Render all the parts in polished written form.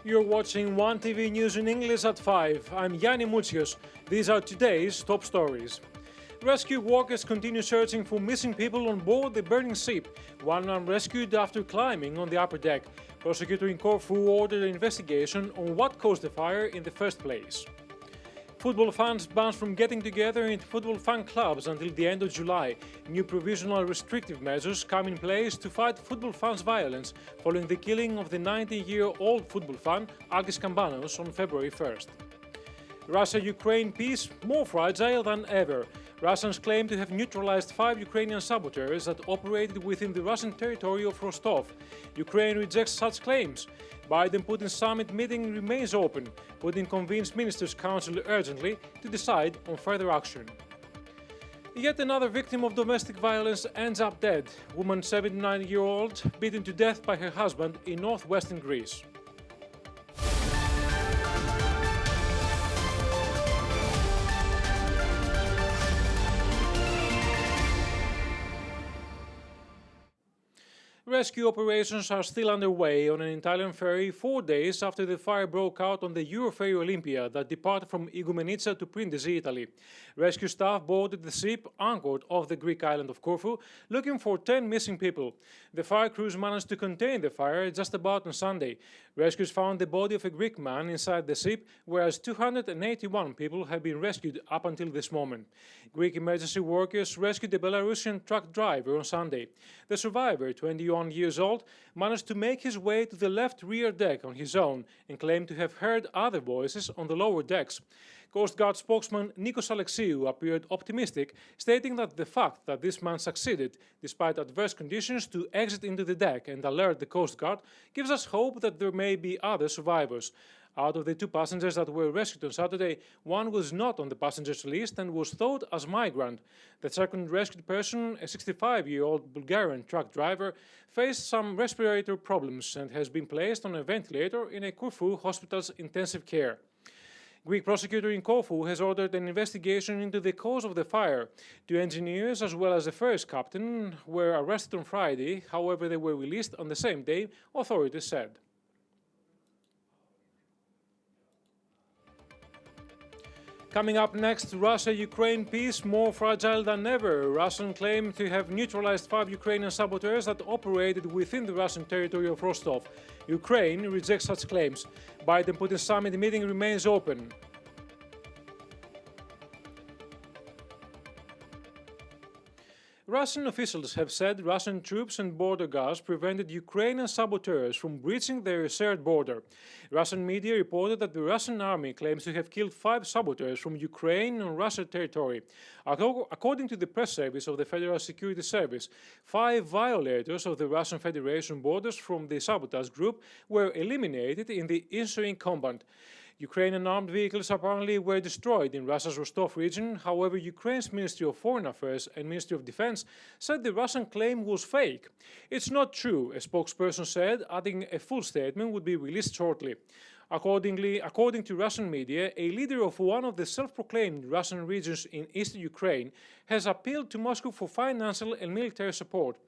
You're watching One TV News in English at 5. I'm Yanni Moutsios. These are today's top stories. Rescue workers continue searching for missing people on board the burning ship. One man rescued after climbing on the upper deck. Prosecutor in Corfu ordered an investigation on what caused the fire in the first place. Football fans banned from getting together in football fan clubs until the end of July. New provisional restrictive measures come in place to fight football fans' violence following the killing of the 90-year-old football fan Agis Kambanos on February 1st. Russia-Ukraine peace more fragile than ever. Russians claim to have neutralized 5 Ukrainian saboteurs that operated within the Russian territory of Rostov. Ukraine rejects such claims. Biden-Putin summit meeting remains open. Putin convenes Ministers' Council urgently to decide on further action. Yet another victim of domestic violence ends up dead. Woman 79-year-old beaten to death by her husband in northwestern Greece. Rescue operations are still underway on an Italian ferry 4 days after the fire broke out on the Euroferry Olympia that departed from Igoumenitsa to Brindisi, Italy. Rescue staff boarded the ship anchored off the Greek island of Corfu, looking for 10 missing people. The fire crews managed to contain the fire just about on Sunday. Rescuers found the body of a Greek man inside the ship, whereas 281 people have been rescued up until this moment. Greek emergency workers rescued a Belarusian truck driver on Sunday. The survivor, 21 years old, managed to make his way to the left rear deck on his own and claimed to have heard other voices on the lower decks. Coast Guard spokesman Nikos Alexiou appeared optimistic, stating that the fact that this man succeeded, despite adverse conditions, to exit into the deck and alert the Coast Guard gives us hope that there may be other survivors. Out of the 2 passengers that were rescued on Saturday, one was not on the passengers list and was thought as migrant. The second rescued person, a 65-year-old Bulgarian truck driver, faced some respiratory problems and has been placed on a ventilator in a Corfu hospital's intensive care. Greek prosecutor in Corfu has ordered an investigation into the cause of the fire. 2 engineers, as well as the ferry's captain, were arrested on Friday. However, they were released on the same day, authorities said. Coming up next, Russia-Ukraine peace more fragile than ever. Russians claim to have neutralized 5 Ukrainian saboteurs that operated within the Russian territory of Rostov. Ukraine rejects such claims. Biden-Putin summit meeting remains open. Russian officials have said Russian troops and border guards prevented Ukrainian saboteurs from breaching their shared border. Russian media reported that the Russian army claims to have killed 5 saboteurs from Ukraine on Russian territory. According to the press service of the Federal Security Service, 5 violators of the Russian Federation borders from the sabotage group were eliminated in the ensuing combat. Ukrainian armed vehicles apparently were destroyed in Russia's Rostov region. However, Ukraine's Ministry of Foreign Affairs and Ministry of Defense said the Russian claim was fake. It's not true, a spokesperson said, adding a full statement would be released shortly. According to Russian media, a leader of one of the self-proclaimed Russian regions in eastern Ukraine has appealed to Moscow for financial and military support.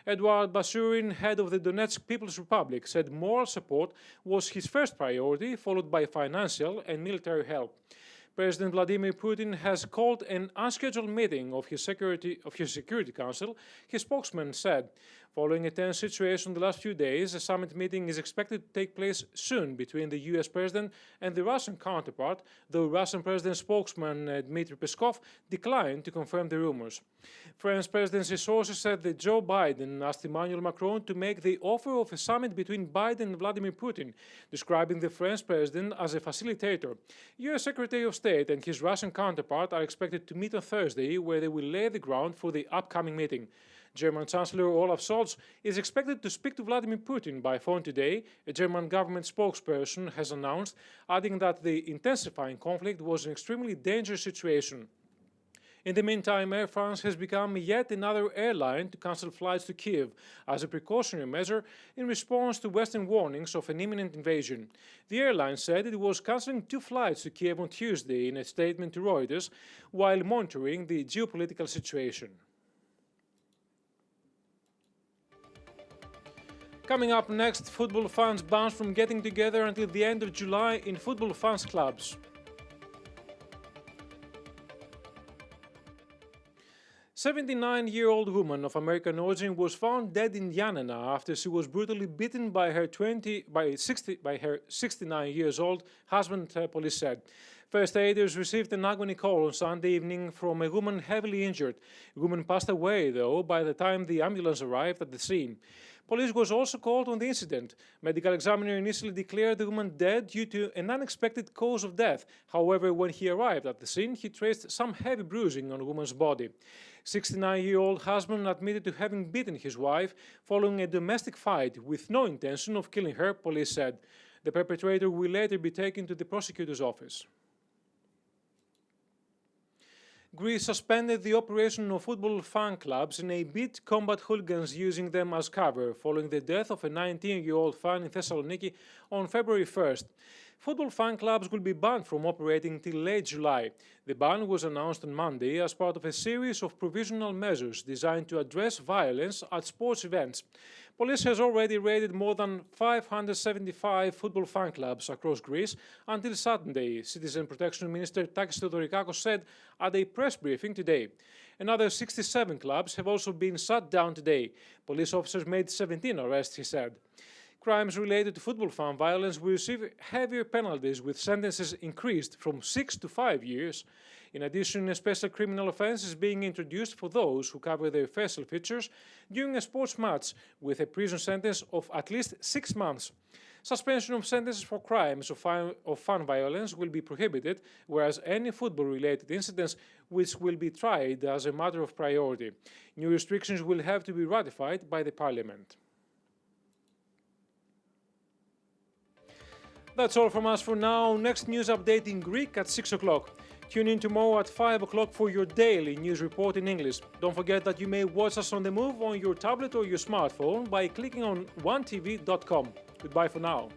Eduard Basurin, head of the Donetsk People's Republic, said moral support was his first priority, followed by financial and military help. President Vladimir Putin has called an unscheduled meeting of his Security Council, his spokesman said. Following a tense situation the last few days, a summit meeting is expected to take place soon between the US President and the Russian counterpart, though Russian President spokesman Dmitry Peskov declined to confirm the rumors. French presidency sources said that Joe Biden asked Emmanuel Macron to make the offer of a summit between Biden and Vladimir Putin, describing the French president as a facilitator. US Secretary of State and his Russian counterpart are expected to meet on Thursday, where they will lay the ground for the upcoming meeting. German Chancellor Olaf Scholz is expected to speak to Vladimir Putin by phone today, a German government spokesperson has announced, adding that the intensifying conflict was an extremely dangerous situation. In the meantime, Air France has become yet another airline to cancel flights to Kiev as a precautionary measure in response to Western warnings of an imminent invasion. The airline said it was cancelling 2 flights to Kiev on Tuesday in a statement to Reuters while monitoring the geopolitical situation. Coming up next, football fans banned from getting together until the end of July in football fans clubs. 79-year-old woman of American origin was found dead in Yanina after she was brutally beaten by her 69 years old husband, police said. First aiders received an agony call on Sunday evening from a woman heavily injured. The woman passed away, though, by the time the ambulance arrived at the scene. Police was also called on the incident. Medical examiner initially declared the woman dead due to an unexpected cause of death. However, when he arrived at the scene, he traced some heavy bruising on the woman's body. 69-year-old husband admitted to having beaten his wife following a domestic fight with no intention of killing her, police said. The perpetrator will later be taken to the prosecutor's office. Greece suspended the operation of football fan clubs in a bid to combat hooligans using them as cover following the death of a 19-year-old fan in Thessaloniki on February 1st. Football fan clubs will be banned from operating till late July. The ban was announced on Monday as part of a series of provisional measures designed to address violence at sports events. Police has already raided more than 575 football fan clubs across Greece until Saturday, Citizen Protection Minister Takis Theodorikakos said at a press briefing today. Another 67 clubs have also been shut down today. Police officers made 17 arrests, he said. Crimes related to football fan violence will receive heavier penalties, with sentences increased from 6 to 5 years. In addition, a special criminal offence is being introduced for those who cover their facial features during a sports match, with a prison sentence of at least 6 months. Suspension of sentences for crimes of fan violence will be prohibited, whereas any football-related incidents which will be tried as a matter of priority. New restrictions will have to be ratified by the Parliament. That's all from us for now. Next news update in Greek at 6 o'clock. Tune in tomorrow at 5 o'clock for your daily news report in English. Don't forget that you may watch us on the move on your tablet or your smartphone by clicking on onetv.com. Goodbye for now.